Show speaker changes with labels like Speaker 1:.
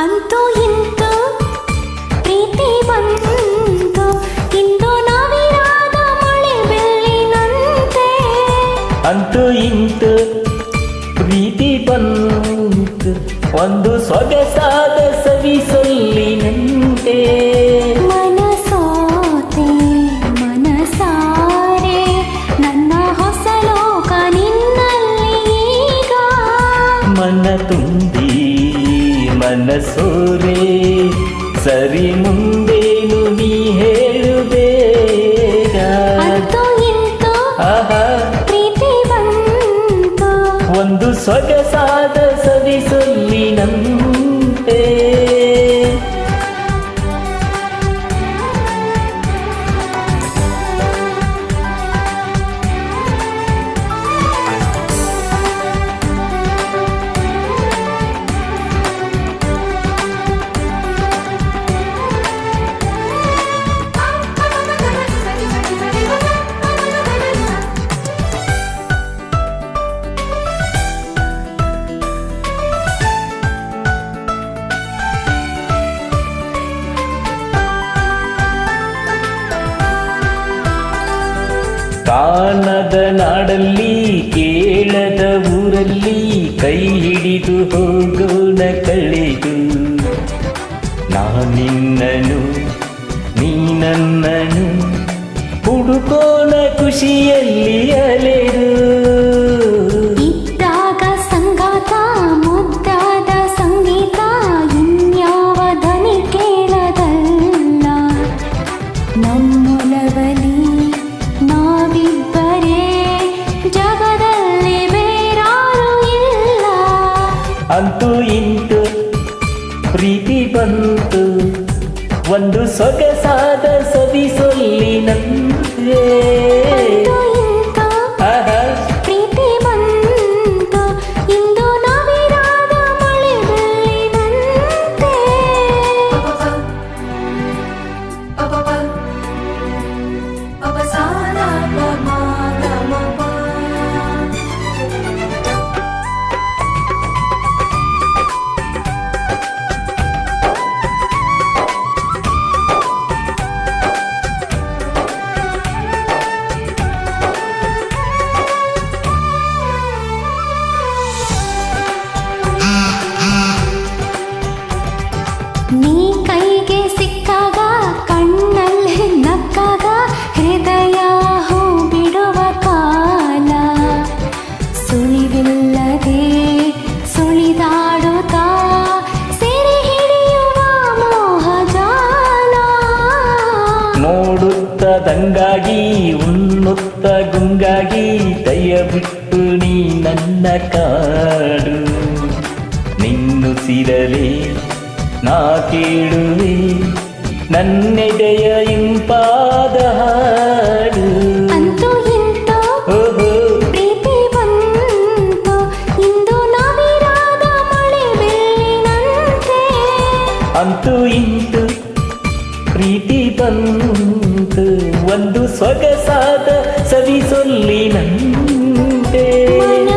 Speaker 1: ಅಂತೂ ಇಂತೂ ಪ್ರೀತಿ ಬಂತು ಇಂದು ನವಿರಾದ ಮಳೆ ಬೆಳ್ಳಿನಂತೆ.
Speaker 2: ಅಂತೂ ಇಂತೂ ಪ್ರೀತಿ ಬಂತು ಒಂದು ಸೊಗಸಾದ ಸವಿ ಸೊಲ್ಲಿನಂತೆ.
Speaker 1: ಮನಸೋತೆ ಮನಸಾರೆ ನನ್ನ ಹೊಸ ಲೋಕ ನಿನ್ನಲ್ಲಿ ಈಗ.
Speaker 2: ಮನ ತುಂಬಿ ಮನಸೋರೆ ಸರಿ ಮುಂದೇನು ನೀ ಹೇಳು ಬೇಗ.
Speaker 1: ಅಂತೂ ಇಂತೂ
Speaker 2: ಆಹಾ
Speaker 1: ಪ್ರೀತಿ ಬಂತು
Speaker 2: ಒಂದು ಸೊಗಸಾದ ಸವಿ ಸೊಲ್ಲಿನಂತೆ. ಕಾಣದ ನಾಡಲ್ಲಿ ಕೇಳದ ಊರಲ್ಲಿ ಕೈ ಹಿಡಿದು ಹೋಗೋಣ ಕಳೆದು. ನಾನಿನ್ನನು ನೀ ನನ್ನನು ಹುಡುಕೋಣ ಖುಷಿಯಲ್ಲಿ ಅಲೆದು.
Speaker 1: ಇದ್ದಾಗ ಸಂಗಾತ ಮುದ್ದಾದ ಸಂಗೀತ ಇನ್ಯಾವ ಧ್ವನಿ ಕೇಳದಲ್ಲ. ನಮ್ಮೊಲವಲಿ ನಾವಿಬ್ಬರೇ ಜಗದಲ್ಲಿ ಬೇರಾರು ಇಲ್ಲ.
Speaker 2: ಅಂತೂ ಇಂತೂ ಪ್ರೀತಿ ಬಂತು ಒಂದು ಸೊಗಸಾದ ಸವಿ ಸೊಲ್ಲಿನಂತೆ.
Speaker 1: ಅಂತೂ ಇಂತೂ
Speaker 2: ಆಹಾ
Speaker 1: ಪ್ರೀತಿ ಬಂತು ಇಂದು ನವಿರಾದ ಮಳೆ ಬೆಳ್ಳಿನಂತೆ. ನೀ ಕೈಗೆ ಸಿಕ್ಕಾಗ ಕಣ್ಣಲ್ಲಿ ನಕ್ಕಾಗ ಹೃದಯ ಹೂ ಬಿಡುವ ಕಾಲ. ಸುಳಿವಿಲ್ಲದೆ ಸುಳಿದಾಡುತ್ತಾ ಸೆರೆ ಹಿಡಿಯುವ ಮೋಹಜಾಲ.
Speaker 2: ನೋಡುತ್ತದಂಗಾಗಿ ಉಣ್ಣುತ್ತ ಗುಂಗಾಗಿ ದಯವಿಟ್ಟು ನೀ ನನ್ನ ಕಾಡು. ನಿನ್ನುಸಿರಲೇ ನಾ ಕೇಳುವೆ ನನ್ನೆದೆಯ ಇಂಪಾದ ಹಾಡು.
Speaker 1: ಅಂತೂ ಇಂತೂ
Speaker 2: ಓಹೋ
Speaker 1: ಪ್ರೀತಿ ಬಂತು ಇಂದು ನವಿರಾದ ಮಳೆ ಬೆಳ್ಳಿನಂತೆ.
Speaker 2: ಅಂತೂ ಇಂತೂ ಪ್ರೀತಿ ಬಂತು ಒಂದು ಸೊಗಸಾದ ಸವಿ ಸೊಲ್ಲಿನಂತೆ.
Speaker 1: ಮನ